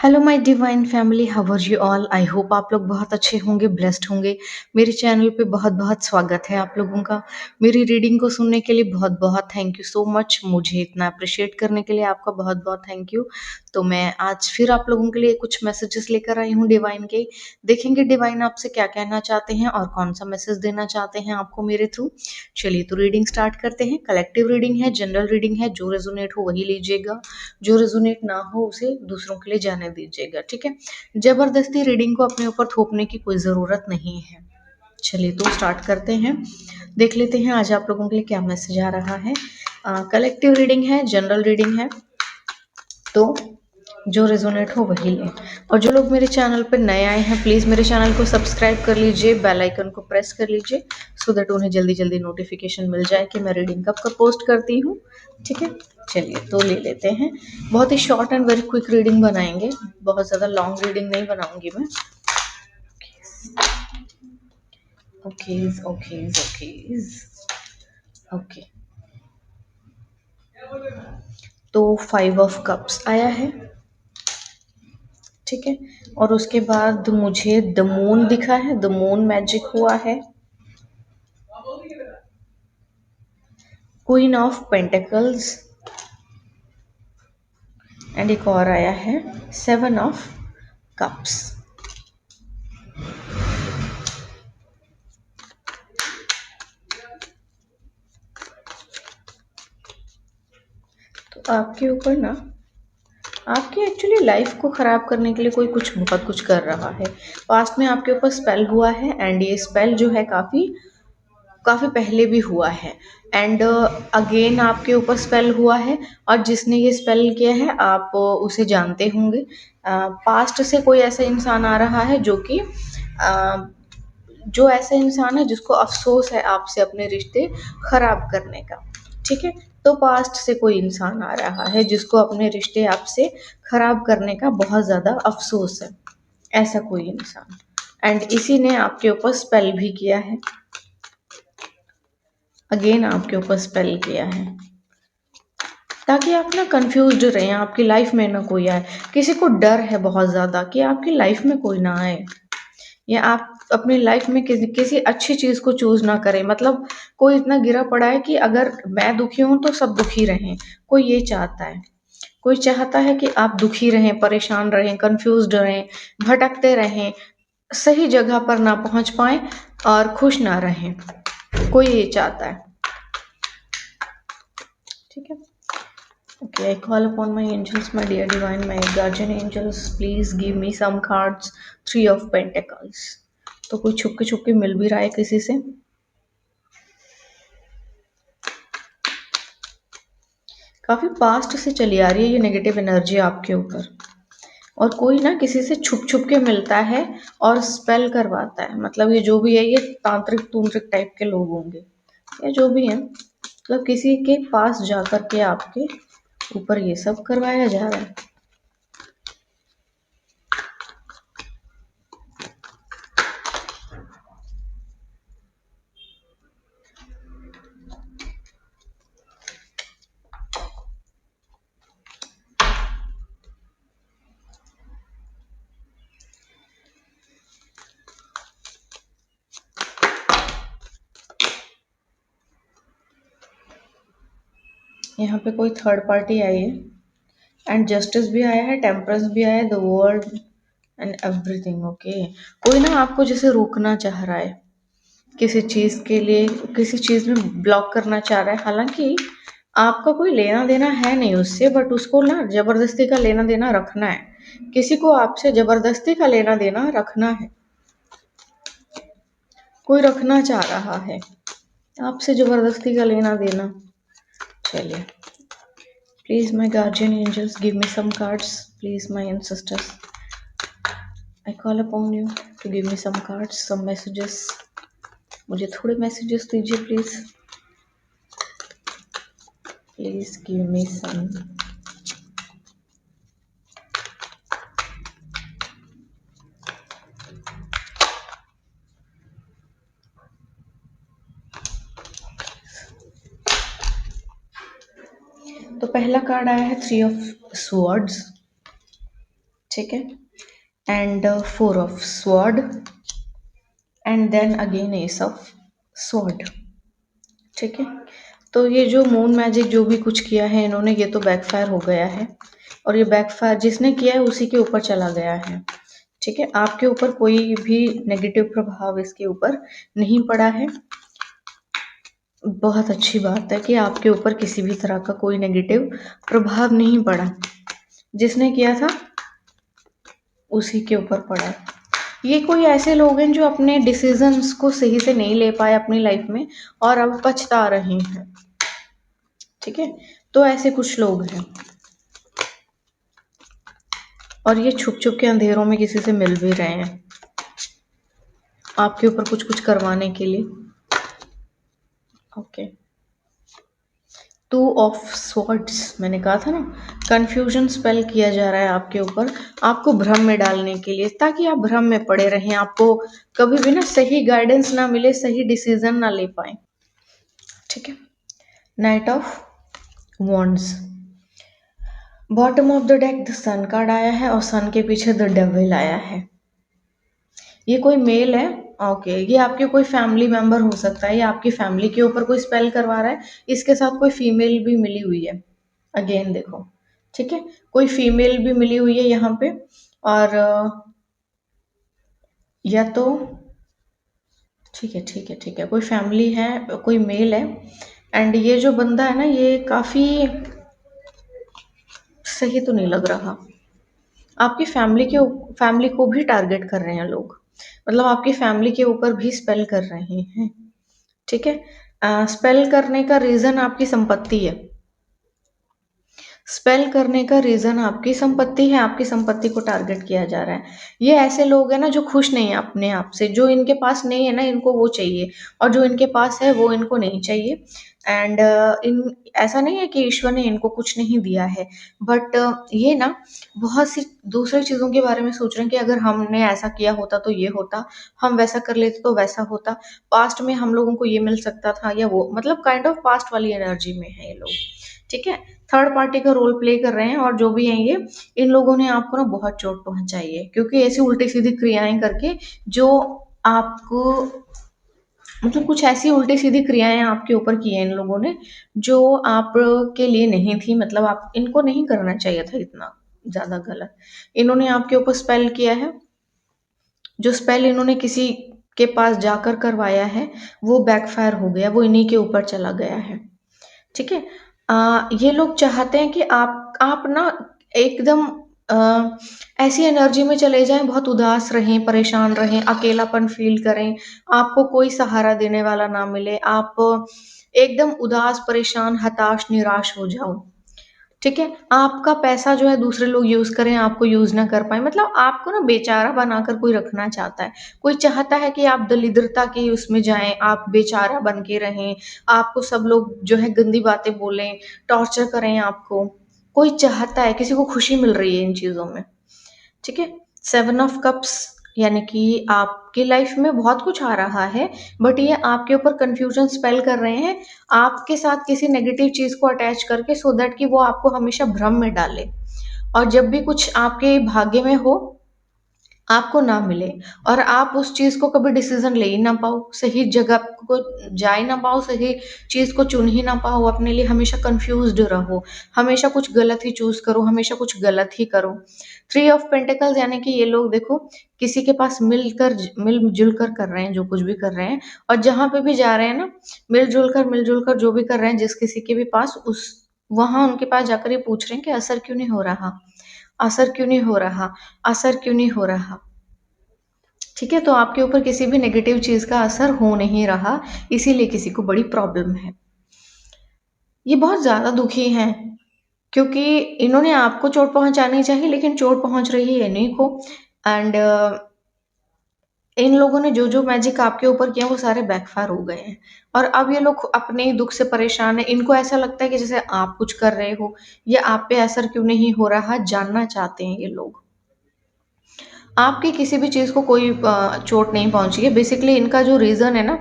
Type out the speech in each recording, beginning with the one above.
Hello my divine family, how are you all? I hope आप लोग बहुत अच्छे होंगे, ब्लेस्ड होंगे। मेरे चैनल पे बहुत बहुत स्वागत है आप लोगों का। मेरी रीडिंग को सुनने के लिए बहुत बहुत थैंक यू सो मच। मुझे इतना अप्रिशिएट करने के लिए आपका बहुत बहुत थैंक यू। तो मैं आज फिर आप लोगों के लिए कुछ मैसेजेस लेकर आई हूँ डिवाइन के। देखेंगे डिवाइन आपसे क्या कहना चाहते हैं और कौन सा मैसेज देना चाहते हैं आपको मेरे थ्रू। चलिए तो रीडिंग स्टार्ट करते हैं। कलेक्टिव रीडिंग है, जनरल रीडिंग है, जो रेजोनेट हो वही लीजिएगा, जो रेजोनेट ना हो उसे दूसरों के लिए जाने दीजिएगा, ठीक है। जबरदस्ती रीडिंग को अपने ऊपर थोपने की कोई ज़रूरत नहीं है। चलिए तो स्टार्ट करते हैं। देख लेते हैं आज आप लोगों के लिए क्या मैसेज आ रहा है। कलेक्टिव रीडिंग है, जनरल रीडिंग है, तो जो रेजोनेट हो वही लें। और जो लोग मेरे चैनल पर नए आए हैं प्लीज़ मेरे चैनल को सब्सक्राइब कर लीजिए, बेल आइकन को प्रेस कर लीजिए, सो दैट उन्हें जल्दी जल्दी नोटिफिकेशन मिल जाए कि मैं रीडिंग कब कब पोस्ट करती हूँ, ठीक है। चलिए तो ले लेते हैं। बहुत ही short and very quick reading बनाएंगे, बहुत ज़्यादा लॉन्ग रीडिंग नहीं बनाऊंगी मैं। Okays okays okays okay. तो 5 ऑफ कप्स आया है, ठीक है। और उसके बाद मुझे द मून दिखा है, द मून मैजिक हुआ है। क्वीन ऑफ पेंटिकल्स, एंड एक और आया है 7 ऑफ कप्स। तो आपके ऊपर ना, आपकी एक्चुअली लाइफ को ख़राब करने के लिए कोई कुछ बहुत कुछ कर रहा है। पास्ट में आपके ऊपर स्पेल हुआ है, एंड ये स्पेल जो है काफ़ी काफ़ी पहले भी हुआ है, एंड अगेन आपके ऊपर स्पेल हुआ है। और जिसने ये स्पेल किया है आप उसे जानते होंगे। पास्ट से कोई ऐसा इंसान आ रहा है जो कि जो ऐसा इंसान है जिसको अफसोस है आपसे अपने रिश्ते खराब करने का, ठीक है। तो पास्ट से कोई इंसान आ रहा है जिसको अपने रिश्ते आपसे खराब करने का बहुत ज़्यादा अफसोस है, ऐसा कोई इंसान। एंड इसी ने आपके ऊपर स्पेल भी किया है, अगेन आपके ऊपर स्पेल किया है, ताकि आप ना कंफ्यूज्ड रहें, आपकी लाइफ में ना कोई आए। किसी को डर है बहुत ज़्यादा कि आपकी लाइफ में कोई ना आए, या आप अपनी लाइफ में किसी अच्छी चीज़ को चूज़ ना करें। मतलब कोई इतना गिरा पड़ा है कि अगर मैं दुखी हूँ तो सब दुखी रहें, कोई ये चाहता है। कोई चाहता है कि आप दुखी रहें, परेशान रहें, कंफ्यूज्ड रहें, भटकते रहें, सही जगह पर ना पहुँच पाएँ और खुश ना रहें। कोई ये चाहता है, ठीक है। Okay, I call upon my angels, my dear divine, my guardian angels, please give me some cards. 3 of Pentacles. तो कोई छुप के मिल भी रहा है किसी से। काफी पास्ट से चली आ रही है ये नेगेटिव एनर्जी आपके ऊपर। और कोई ना किसी से छुप के मिलता है और स्पेल करवाता है। मतलब ये जो भी है ये तांत्रिक तूंत्रिक टाइप के लोग होंगे, या जो भी है, मतलब किसी के पास जाकर के आपके ऊपर ये सब करवाया जा रहा है। यहाँ पे कोई थर्ड पार्टी आई है, एंड जस्टिस भी आया है, टेम्परेंस भी आया है, the world and everything. Okay, कोई ना आपको जैसे रोकना चाह रहा है किसी चीज़ के लिए, किसी चीज़ में ब्लॉक करना चाह रहा है। हालांकि आपका कोई लेना देना है नहीं उससे, बट उसको ना जबरदस्ती का लेना देना रखना है। किसी को आपसे जबरदस्ती का लेना देना रखना है, कोई रखना चाह रहा है आपसे जबरदस्ती का लेना देना। चलिए, please my guardian angels give me some cards, please my ancestors, I call upon you to give me some cards, some messages. मुझे थोड़े मैसेजेस दीजिए please, please give me some. तो पहला कार्ड आया है 3 ऑफ स्वॉर्ड्स, ठीक है, and 4 of sword, and then again ace of sword. ठीक है, तो ये जो मून मैजिक जो भी कुछ किया है इन्होंने, ये तो बैकफायर हो गया है, और ये बैकफायर जिसने किया है उसी के ऊपर चला गया है। ठीक है, आपके ऊपर कोई भी नेगेटिव प्रभाव इसके ऊपर नहीं पड़ा है। बहुत अच्छी बात है कि आपके ऊपर किसी भी तरह का कोई नेगेटिव प्रभाव नहीं पड़ा। जिसने किया था उसी के ऊपर पड़ा है। ये कोई ऐसे लोग हैं जो अपने डिसीजंस को सही से नहीं ले पाए अपनी लाइफ में और अब पछता रहे हैं। ठीक है, तो ऐसे कुछ लोग हैं, और ये छुप छुप के अंधेरों में किसी से मिल भी रहे हैं आपके ऊपर कुछ कुछ करवाने के लिए। ओके, 2 ऑफ स्वॉर्ड्स, मैंने कहा था ना, कंफ्यूजन स्पेल किया जा रहा है आपके ऊपर, आपको भ्रम में डालने के लिए, ताकि आप भ्रम में पड़े रहें, आपको कभी भी ना सही गाइडेंस ना मिले, सही डिसीजन ना ले पाए। ठीक है, knight of wands, bottom of the deck the sun card आया है, और सन के पीछे द डेविल आया है। ये कोई मेल है। ओके, ये आपके कोई फैमिली मेंबर हो सकता है, या आपकी फैमिली के ऊपर कोई स्पेल करवा रहा है। इसके साथ कोई फीमेल भी मिली हुई है, अगेन देखो। ठीक है, कोई फीमेल भी मिली हुई है यहाँ पे, और या तो ठीक है ठीक है ठीक है, कोई फैमिली है, कोई मेल है, एंड ये जो बंदा है ना, ये काफी सही तो नहीं लग रहा। आपकी फैमिली को भी टारगेट कर रहे हैं लोग, मतलब आपकी फैमिली के ऊपर भी स्पेल कर रहे हैं। ठीक है, स्पेल करने का रीजन आपकी संपत्ति है। स्पेल करने का रीजन आपकी संपत्ति है, आपकी संपत्ति को टारगेट किया जा रहा है। ये ऐसे लोग हैं ना जो खुश नहीं है अपने आप से, जो इनके पास नहीं है ना इनको वो चाहिए, और जो इनके पास है वो इनको नहीं चाहिए। एंड इन ऐसा नहीं है कि ईश्वर ने इनको कुछ नहीं दिया है, बट ये ना बहुत सी दूसरी चीजों के बारे में सोच रहे हैं कि अगर हमने ऐसा किया होता तो ये होता, हम वैसा कर लेते तो वैसा होता, पास्ट में हम लोगों को ये मिल सकता था, या वो, मतलब काइंड ऑफ पास्ट वाली एनर्जी में है ये लोग। ठीक है, थर्ड पार्टी का रोल प्ले कर रहे हैं, और जो भी हैं ये, इन लोगों ने आपको ना बहुत चोट पहुंचाई है, क्योंकि ऐसी उल्टी सीधी क्रियाएं करके जो आपको, मतलब कुछ ऐसी उल्टी सीधी क्रियाएं आपके ऊपर की है इन लोगों ने, जो आपके लिए नहीं थी, मतलब आप इनको नहीं करना चाहिए था इतना ज्यादा गलत। इन्होंने आपके ऊपर स्पेल किया है, जो स्पेल इन्होंने किसी के पास जाकर करवाया है वो बैकफायर हो गया, वो इन्हीं के ऊपर चला गया है। ठीक है, ये लोग चाहते हैं कि आप ना एकदम ऐसी एनर्जी में चले जाएं, बहुत उदास रहें, परेशान रहें, अकेलापन फील करें, आपको कोई सहारा देने वाला ना मिले, आप एकदम उदास, परेशान, हताश, निराश हो जाओ। ठीक है, आपका पैसा जो है दूसरे लोग यूज करें, आपको यूज ना कर पाए, मतलब आपको ना बेचारा बनाकर कोई रखना चाहता है। कोई चाहता है कि आप दरिद्रता की उसमें जाएं, आप बेचारा बन के रहें, आपको सब लोग जो है गंदी बातें बोलें, टॉर्चर करें आपको। कोई चाहता है, किसी को खुशी मिल रही है इन चीजों में। ठीक है, 7 ऑफ कप्स, यानी कि आपकी लाइफ में बहुत कुछ आ रहा है, बट ये आपके ऊपर कंफ्यूजन स्पेल कर रहे हैं, आपके साथ किसी नेगेटिव चीज को अटैच करके, सो दैट कि वो आपको हमेशा भ्रम में डाले, और जब भी कुछ आपके भाग्य में हो आपको ना मिले, और आप उस चीज को कभी डिसीजन ले ही ना पाओ, सही जगह को जा ही ना पाओ, सही चीज को चुन ही ना पाओ अपने लिए, हमेशा कंफ्यूज्ड रहो, हमेशा कुछ गलत ही चूज करो, हमेशा कुछ गलत ही करो। 3 ऑफ पेंटिकल्स, यानी कि ये लोग देखो किसी के पास मिलजुल कर रहे हैं जो कुछ भी कर रहे हैं, और जहां पे भी जा रहे हैं ना, मिलजुल कर जो भी कर रहे हैं, जिस किसी के भी पास, उस वहां उनके पास जाकर ये पूछ रहे हैं कि असर क्यों नहीं हो रहा, असर क्यों नहीं हो रहा, असर क्यों नहीं हो रहा। ठीक है, तो आपके ऊपर किसी भी नेगेटिव चीज का असर हो नहीं रहा, इसीलिए किसी को बड़ी प्रॉब्लम है। ये बहुत ज्यादा दुखी हैं, क्योंकि इन्होंने आपको चोट पहुंचानी चाहिए, लेकिन चोट पहुंच रही है इन्हीं को। एंड इन लोगों ने जो जो मैजिक आपके ऊपर किया वो सारे बैकफायर हो गए हैं, और अब ये लोग अपने ही दुख से परेशान है। इनको ऐसा लगता है कि जैसे आप कुछ कर रहे हो, या आप पे असर क्यों नहीं हो रहा, जानना चाहते हैं ये लोग। आपकी किसी भी चीज को कोई चोट नहीं पहुंची है, बेसिकली इनका जो रीजन है ना,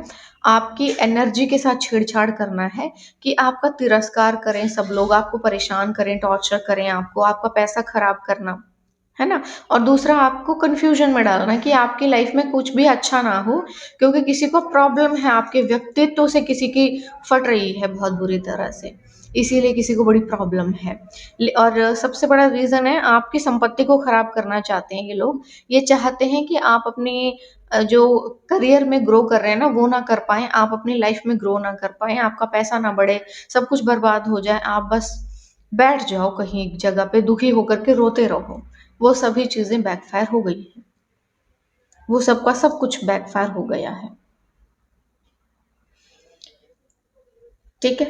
आपकी एनर्जी के साथ छेड़छाड़ करना है, कि आपका तिरस्कार करें सब लोग, आपको परेशान करें, टॉर्चर करें, आपको आपका पैसा खराब करना। है ना? और दूसरा आपको कन्फ्यूज़न में डालना कि आपकी लाइफ़ में कुछ भी अच्छा ना हो, क्योंकि किसी को प्रॉब्लम है, आपके व्यक्तित्व से किसी की फट रही है बहुत बुरी तरह से, इसीलिए किसी को बड़ी प्रॉब्लम है। और सबसे बड़ा रीज़न है आपकी संपत्ति को खराब करना चाहते हैं ये लोग। ये चाहते हैं कि आप अपनी जो करियर में ग्रो कर रहे हैं ना, वो ना कर पाएँ, आप अपनी लाइफ़ में ग्रो ना कर पाएँ, आपका पैसा ना बढ़े, सब कुछ बर्बाद हो जाए, आप बस बैठ जाओ कहीं एक जगह पे दुखी होकर के रोते रहो। वो सभी चीज़ें बैकफ़ायर हो गई हैं। वो सबका सब कुछ बैकफ़ायर हो गया है। ठीक है?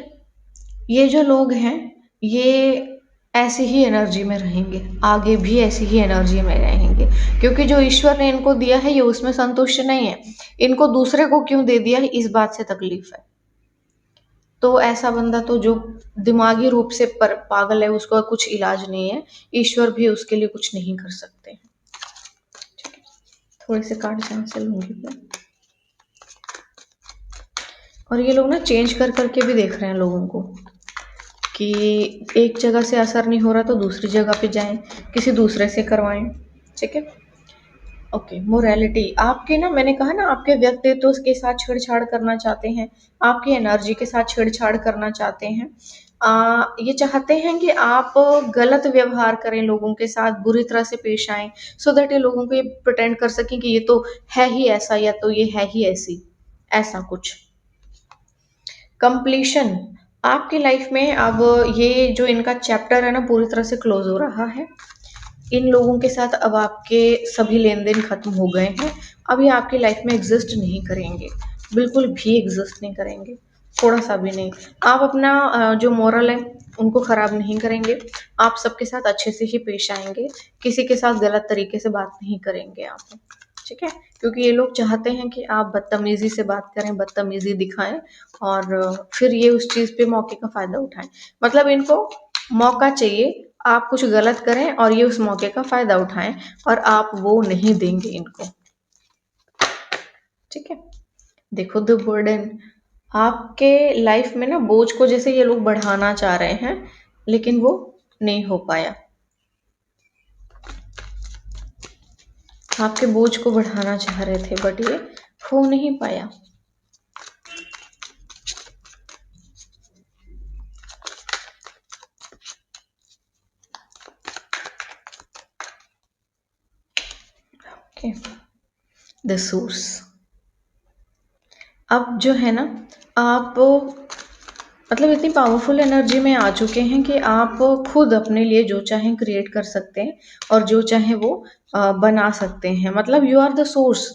ये जो लोग हैं, ये ऐसी ही एनर्जी में रहेंगे, आगे भी ऐसी ही एनर्जी में रहेंगे, क्योंकि जो ईश्वर ने इनको दिया है, ये उसमें संतुष्ट नहीं है। इनको दूसरे को क्यों दे दिया है, इस बात से तकलीफ़ है। तो ऐसा बंदा तो जो दिमागी रूप से पागल है, उसका कुछ इलाज नहीं है। ईश्वर भी उसके लिए कुछ नहीं कर सकते हैं। थोड़े से कार्ड्स यहाँ से लूँगी मैं। और ये लोग ना चेंज कर करके भी देख रहे हैं लोगों को कि एक जगह से असर नहीं हो रहा तो दूसरी जगह पे जाएं, किसी दूसरे से करवाएं। ठीक है? ओके, मोरालिटी आपके ना, मैंने कहा ना, आपके व्यक्तित्व के साथ छेड़छाड़ करना चाहते हैं, आपकी एनर्जी के साथ छेड़छाड़ करना चाहते हैं। ये चाहते हैं कि आप गलत व्यवहार करें, लोगों के साथ बुरी तरह से पेश आएं, सो दैट ये लोगों को ये प्रिटेंड कर सकें कि ये तो है ही ऐसा, या तो ये है ही ऐसी, ऐसा कुछ। कंप्लीशन आपकी लाइफ में अब ये जो इनका चैप्टर है ना, पूरी तरह से क्लोज हो रहा है। इन लोगों के साथ अब आपके सभी लेन-देन खत्म हो गए हैं। अब ये आपकी लाइफ में एग्ज़िस्ट नहीं करेंगे, बिल्कुल भी एग्ज़िस्ट नहीं करेंगे, थोड़ा-सा भी नहीं। आप अपना जो मोरल है, उनको ख़राब नहीं करेंगे, आप सबके साथ अच्छे से ही पेश आएँगे, किसी के साथ गलत तरीके से बात नहीं करेंगे आप, ठीक है? क्योंकि ये लोग चाहते हैं कि आप बदतमीज़ी से बात करें, बदतमीज़ी दिखाएँ और फिर ये उस चीज़ पे मौके का फ़ायदा उठाएँ। मतलब इनको मौका चाहिए, आप कुछ गलत करें और ये उस मौके का फ़ायदा उठाएँ, और आप वो नहीं देंगे इनको, ठीक है? देखो द बर्डन, आपके लाइफ़ में ना बोझ को जैसे ये लोग बढ़ाना चाह रहे हैं, लेकिन वो नहीं हो पाया। आपके बोझ को बढ़ाना चाह रहे थे, बट ये हो नहीं पाया। Okay, the source. अब जो है ना, आप मतलब इतनी पावरफुल एनर्जी में आ चुके हैं कि आप खुद अपने लिए जो चाहें क्रिएट कर सकते हैं और जो चाहें वो बना सकते हैं। मतलब यू आर द सोर्स,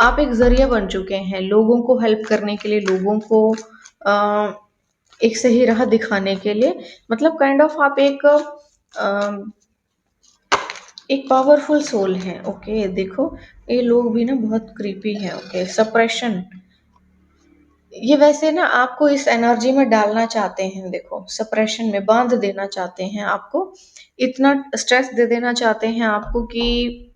आप एक ज़रिया बन चुके हैं लोगों को हेल्प करने के लिए, लोगों को अ, एक सही राह दिखाने के लिए। मतलब काइंड ऑफ आप एक पावरफुल सोल हैं। ओके, देखो ये लोग भी ना बहुत क्रीपी हैं। ओके, सप्रेशन, ये वैसे ना आपको इस एनर्जी में डालना चाहते हैं, देखो सप्रेशन में बांध देना चाहते हैं आपको, इतना स्ट्रेस दे देना चाहते हैं आपको कि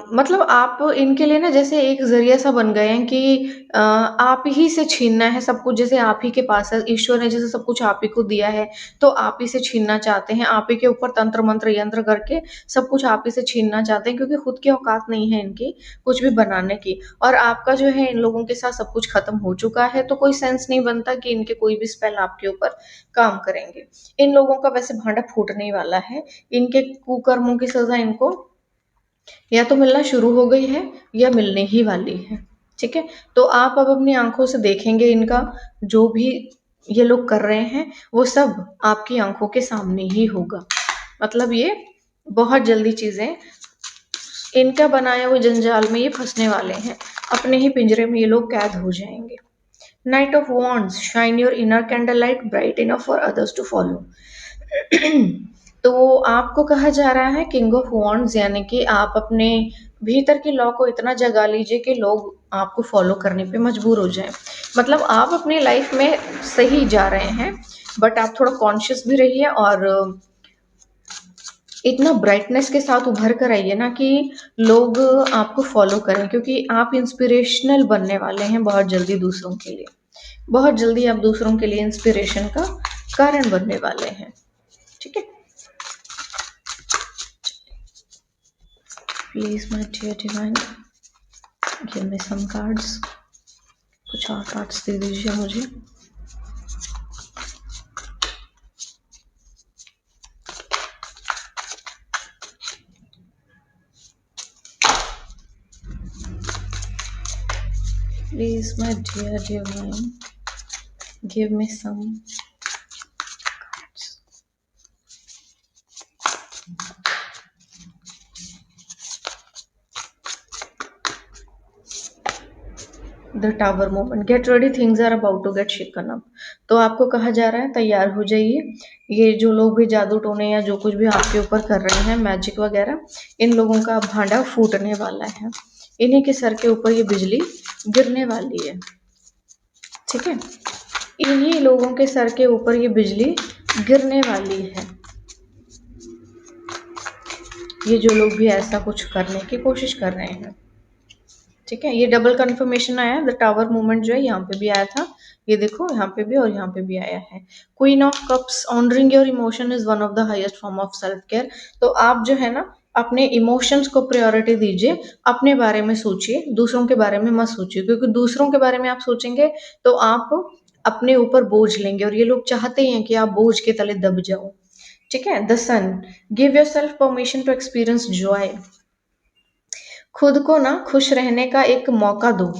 मतलब आप इनके लिए ना जैसे एक ज़रिया सा बन गए हैं कि आप ही से छीनना है सब कुछ, जैसे आप ही के पास है, ईश्वर ने जैसे सब कुछ आप ही को दिया है, तो आप ही से छीनना चाहते हैं, आप ही के ऊपर तंत्र मंत्र यंत्र करके सब कुछ आप ही से छीनना चाहते हैं, क्योंकि खुद की औकात नहीं है इनकी कुछ भी बनाने की। और आपका जो है इन लोगों के साथ सब कुछ खत्म हो चुका है, तो कोई सेंस नहीं बनता कि इनके कोई भी स्पेल आपके ऊपर काम करेंगे। इन लोगों का वैसे भांडा फूटने ही वाला है, इनके कुकर्मों की सजा इनको या तो मिलना शुरू हो गई है या मिलने ही वाली है, ठीक है? तो आप अब अपनी आँखों से देखेंगे इनका जो भी ये लोग कर रहे हैं, वो सब आपकी आँखों के सामने ही होगा। मतलब ये बहुत जल्दी चीज़ें इनका बनाया हुए जंजाल में ये फँसने वाले हैं। अपने ही पिंजरे में ये लोग कैद हो जाएँगे। Knight of wands, shine your inner candle light bright enough for others to follow. तो आपको कहा जा रहा है किंग ऑफ वॉन्ड्स, यानी कि आप अपने भीतर की लॉ को इतना जगा लीजिए कि लोग आपको फॉलो करने पे मजबूर हो जाएं। मतलब आप अपनी लाइफ में सही जा रहे हैं, बट आप थोड़ा कॉन्शियस भी रहिए और इतना ब्राइटनेस के साथ उभर कर आइए ना कि लोग आपको फॉलो करें, क्योंकि आप इंस्पिरेशनल बनने वाले हैं बहुत जल्दी दूसरों के लिए। बहुत जल्दी आप दूसरों के लिए इंस्पिरेशन का कारण बनने वाले हैं, ठीक है? Please my dear divine give me some cards, कुछ और कार्ड्स दे दीजिए मुझे। Please my dear divine give me some cards. The tower moment, get ready, things are about to get shaken up. तो आपको कहा जा रहा है तैयार हो जाइए। ये जो लोग भी जादू टोने या जो कुछ भी आपके ऊपर कर रहे हैं, मैजिक वगैरह, इन लोगों का भांडा फूटने वाला है। इन्हीं के सर के ऊपर ये बिजली गिरने वाली है। ठीक है, इन्हीं लोगों के सर के ऊपर ये बिजली गिरने वाली है। ये जो लोग भी ऐसा कुछ करने की कोशिश कर रहे हैं। ठीक है, ये डबल कंफर्मेशन आया है। द टावर मूवमेंट जो है यहाँ पे भी आया था, ये देखो यहाँ पे भी और यहाँ पे भी आया है। Queen of cups, honouring your emotion is one of the highest form of self care. तो आप जो है ना अपने इमोशंस को प्रायोरिटी दीजिए, अपने बारे में सोचिए, दूसरों के बारे में मत सोचिए, क्योंकि दूसरों के बारे में आप सोचेंगे तो आप अपने ऊपर बोझ लेंगे, और ये लोग चाहते हैं कि आप बोझ के तले दब जाओ। ठीक है, the sun, give yourself permission to experience joy. खुद को ना खुश रहने का एक मौका दो।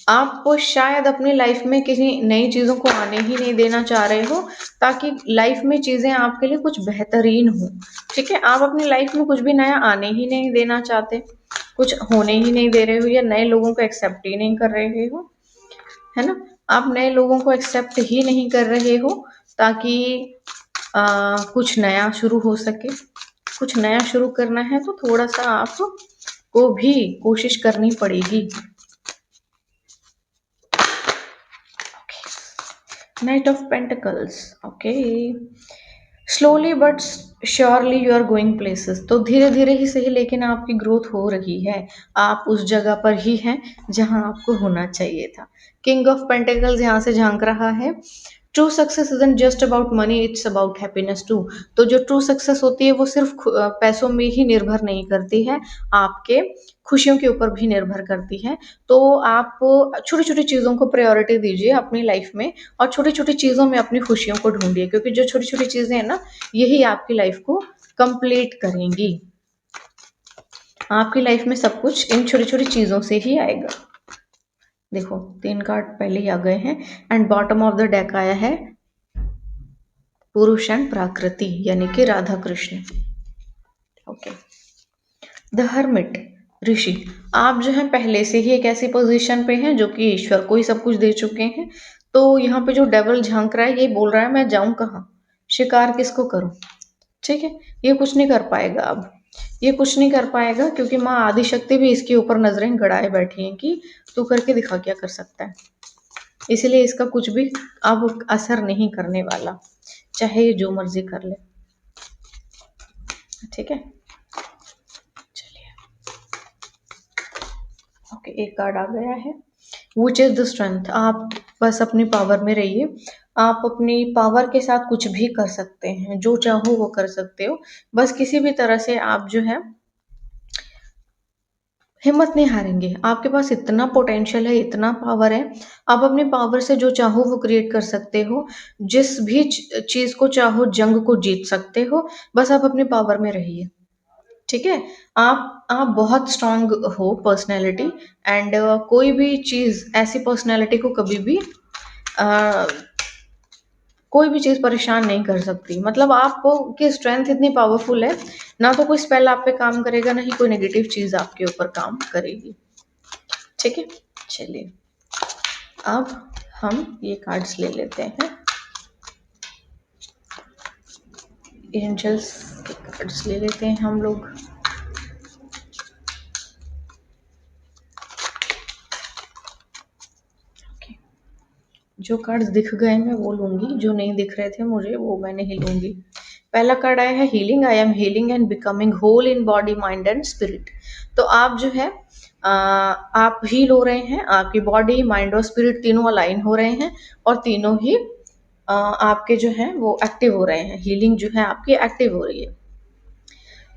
आप शायद अपनी लाइफ में किसी नई चीज़ों को आने ही नहीं देना चाह रहे हो, ताकि लाइफ में चीज़ें आपके लिए कुछ बेहतरीन हो। ठीक है, आप अपनी लाइफ में कुछ भी नया आने ही नहीं देना चाहते, कुछ होने ही नहीं दे रहे हो, या नए लोगों को एक्सेप्ट ही नहीं कर रहे हो, है ना। आप नए लोगों को एक्सेप्ट ही नहीं कर रहे हो ताकि कुछ नया शुरू हो सके। कुछ नया शुरू करना है तो थोड़ा सा आप को भी कोशिश करनी पड़ेगी। Knight of pentacles, okay. Slowly but surely you are going places. तो धीरे धीरे ही सही, लेकिन आपकी ग्रोथ हो रही है। आप उस जगह पर ही हैं जहां आपको होना चाहिए था। किंग ऑफ पेंटिकल्स यहाँ से झांक रहा है। True success isn't just about money, it's about happiness too. तो जो ट्रू सक्सेस होती है वो सिर्फ पैसों में ही निर्भर नहीं करती है, आपके खुशियों के ऊपर भी निर्भर करती है। तो आप छोटी छोटी चीज़ों को प्रायोरिटी दीजिए अपनी लाइफ में, और छोटी छोटी चीज़ों में अपनी खुशियों को ढूंढिए, क्योंकि जो छोटी छोटी चीज़ें हैं ना, यही आपकी लाइफ को कंप्लीट करेंगी। आपकी लाइफ में सब कुछ इन छोटी छोटी चीज़ों से ही आएगा। देखो 3 कार्ड पहले ही आ गए हैं, and bottom of the deck आया है पुरुष एंड प्रकृति, यानी कि Radha Krishna. Okay, the hermit, ऋषि। आप जो है पहले से ही एक ऐसी पोजीशन पे हैं जो कि ईश्वर को ही सब कुछ दे चुके हैं। तो यहाँ पे जो डेवल झांक रहा है, ये बोल रहा है मैं जाऊं कहाँ, शिकार किसको करूं। ठीक है, ये कुछ नहीं कर पाएगा अब, ये कुछ नहीं कर पाएगा, क्योंकि माँ आदिशक्ति भी इसके ऊपर नजरें गड़ाए बैठी हैं कि तू करके दिखा क्या कर सकता है। इसलिए इसका कुछ भी अब असर नहीं करने वाला, चाहे ये जो मर्जी कर ले। ठीक है, चलिए। ओके, एक कार्ड आ गया है, विच इज द स्ट्रेंथ। आप बस अपनी पावर में रहिए। आप अपनी पावर के साथ कुछ भी कर सकते हैं, जो चाहो वो कर सकते हो। बस किसी भी तरह से आप जो है हिम्मत नहीं हारेंगे। आपके पास इतना पोटेंशियल है, इतना पावर है, आप अपनी पावर से जो चाहो वो क्रिएट कर सकते हो। जिस भी चीज को चाहो, जंग को जीत सकते हो। बस आप अपनी पावर में रहिए। ठीक है, आप बहुत स्ट्रांग हो पर्सनैलिटी, एंड कोई भी चीज ऐसी पर्सनैलिटी को कभी भी uh, कोई भी चीज परेशान नहीं कर सकती। मतलब आपको की स्ट्रेंथ इतनी पावरफुल है, ना तो कोई स्पेल आप पे काम करेगा, ना ही कोई नेगेटिव चीज आपके ऊपर काम करेगी। ठीक है, चलिए अब हम ये कार्ड्स ले लेते हैं, एंजल्स के कार्ड्स ले लेते हैं हम लोग। जो कार्ड्स दिख गए मैं वो लूंगी, जो नहीं दिख रहे थे मुझे वो मैं नहीं लूंगी। पहला कार्ड आया है healing. I am healing and becoming whole in body, mind and spirit. तो आप जो है आप हील हो रहे हैं, आपकी बॉडी, माइंड और स्पिरिट तीनों अलाइन हो रहे हैं, और तीनों ही आपके जो है वो एक्टिव हो रहे हैं। हीलिंग जो है आपकी एक्टिव हो रही है।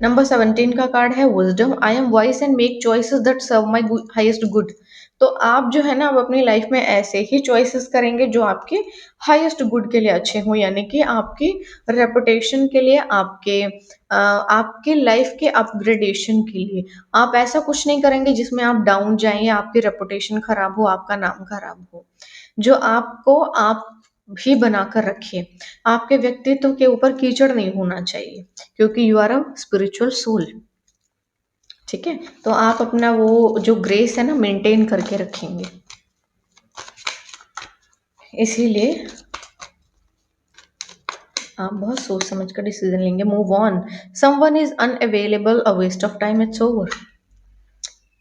नंबर 17 का कार्ड है wisdom. I am wise and make choices that serve my highest good. तो आप जो है ना, अब अपनी लाइफ में ऐसे ही चॉइसेस करेंगे जो आपके हाईएस्ट गुड के लिए अच्छे हों, यानी कि आपकी रेपुटेशन के लिए, आपके लाइफ के अपग्रेडेशन के लिए। आप ऐसा कुछ नहीं करेंगे जिसमें आप डाउन जाएं या आपकी रेपुटेशन खराब हो, आपका नाम खराब हो। जो आपको आप भी बनाकर रखिए। आपके व्यक्तित्व के ऊपर कीचड़ नहीं होना चाहिए, क्योंकि you are a spiritual soul. ठीक है, तो आप अपना वो जो ग्रेस है ना मेंटेन करके रखेंगे, इसीलिए आप बहुत सोच समझ कर डिसीजन लेंगे। Move on. Someone is unavailable, a waste of time, it's over.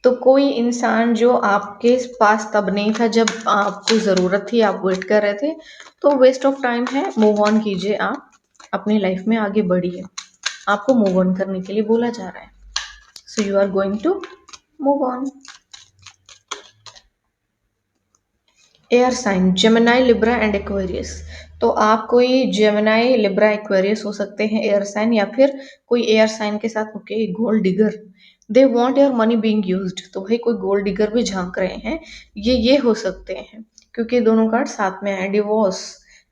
तो कोई इंसान जो आपके पास तब नहीं था जब आपको ज़रूरत थी, आप वेट कर रहे थे, तो वेस्ट ऑफ टाइम है। मूव ऑन कीजिए, आप अपनी लाइफ में आगे बढ़िए। आपको मूव ऑन करने के लिए बोला जा रहा है, so you are going to move on. Air sign Gemini, Libra and Aquarius. तो आप कोई जेमिनाई, लिब्रा, एक्वेरियस हो सकते हैं एयर साइन, या फिर कोई एयर साइन के साथ okay gold digger. They want your money being used. तो भाई कोई गोल्ड डिगर भी झांक रहे हैं, ये हो सकते हैं, क्योंकि दोनों कार्ड साथ में है। डिवोर्स,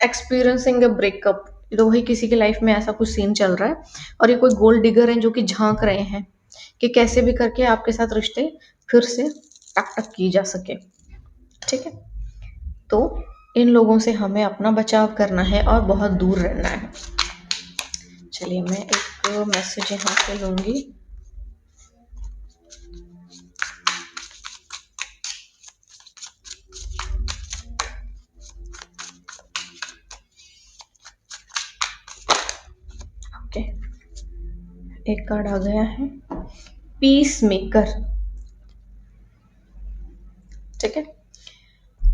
एक्सपीरियंसिंग ए ब्रेकअप। तो भाई किसी की लाइफ में ऐसा कुछ सीन चल रहा है, और ये कोई गोल्ड डिगर है जो कि झांक रहे हैं कि कैसे भी करके आपके साथ रिश्ते फिर से टक टक की जा सके। ठीक है, तो इन लोगों से हमें अपना बचाव करना है और बहुत दूर रहना है। चलिए मैं एक मैसेज यहाँ पे लूंगी। ओके, एक कार्ड आ गया है, पीस मेकर। ठीक है,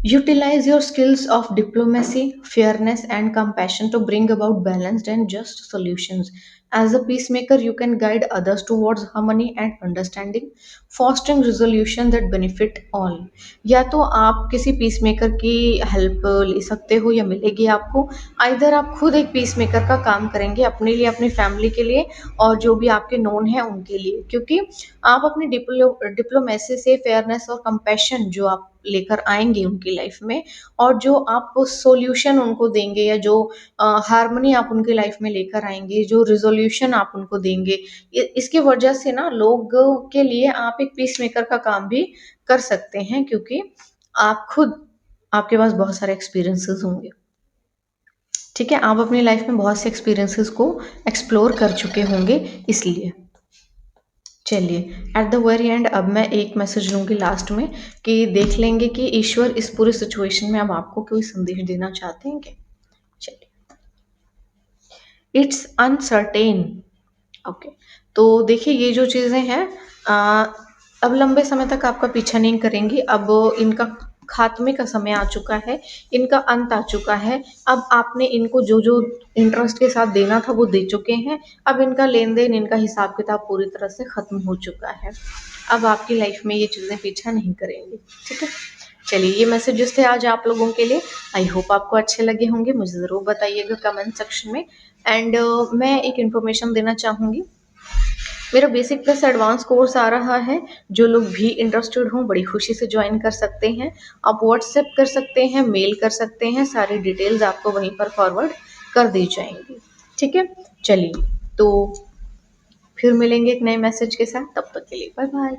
utilize your skills of diplomacy, fairness, and compassion to bring about balanced and just solutions. As a peacemaker, you can guide others towards harmony and understanding, fostering resolution that benefit all. या तो आप किसी peacemaker की help ले सकते हो या मिलेगी आपको। आइदर आप खुद एक पीसमेकर का काम करेंगे अपने लिए, अपनी फैमिली के लिए, और जो भी आपके नोन है उनके लिए, क्योंकि आप अपनी डिप्लोमेसी से, फेयरनेस और कंपैशन जो आप लेकर आएंगे उनकी लाइफ में, और जो आप सॉल्यूशन उनको देंगे, या जो हार्मनी आप उनकी लाइफ में लेकर आएंगे, जो रिजोल्यूशन आप उनको देंगे, इसकी वजह से ना लोगों के लिए आप एक पीस मेकर का काम भी कर सकते हैं, क्योंकि आप खुद, आपके पास बहुत सारे एक्सपीरियंसेस होंगे। ठीक है, आप अपनी लाइफ में बहुत से एक्सपीरियंसेस को एक्सप्लोर कर चुके होंगे, इसलिए। चलिए, एट द वेरी एंड अब मैं एक मैसेज लूंगी लास्ट में, कि देख लेंगे कि ईश्वर इस पूरी सिचुएशन में अब आपको कोई संदेश देना चाहते हैं क्या। चलिए, इट्स अनसर्टेन। ओके, तो देखिए ये जो चीज़ें हैं अब लंबे समय तक आपका पीछा नहीं करेंगी। अब इनका खात्मे का समय आ चुका है, इनका अंत आ चुका है। अब आपने इनको जो जो इंटरेस्ट के साथ देना था वो दे चुके हैं। अब इनका लेन देन, इनका हिसाब किताब पूरी तरह से ख़त्म हो चुका है। अब आपकी लाइफ में ये चीज़ें पीछा नहीं करेंगी। ठीक है, चलिए ये मैसेजेस थे आज आप लोगों के लिए। आई होप आपको अच्छे लगे होंगे, मुझे ज़रूर बताइएगा कमेंट सेक्शन में। एंड मैं एक इन्फॉर्मेशन देना चाहूँगी, मेरा बेसिक प्लस एडवांस कोर्स आ रहा है। जो लोग भी इंटरेस्टेड हों बड़ी खुशी से ज्वाइन कर सकते हैं। आप व्हाट्सएप कर सकते हैं, मेल कर सकते हैं, सारी डिटेल्स आपको वहीं पर फॉरवर्ड कर दी जाएंगी। ठीक है, चलिए तो फिर मिलेंगे एक नए मैसेज के साथ, तब तक के लिए बाय बाय।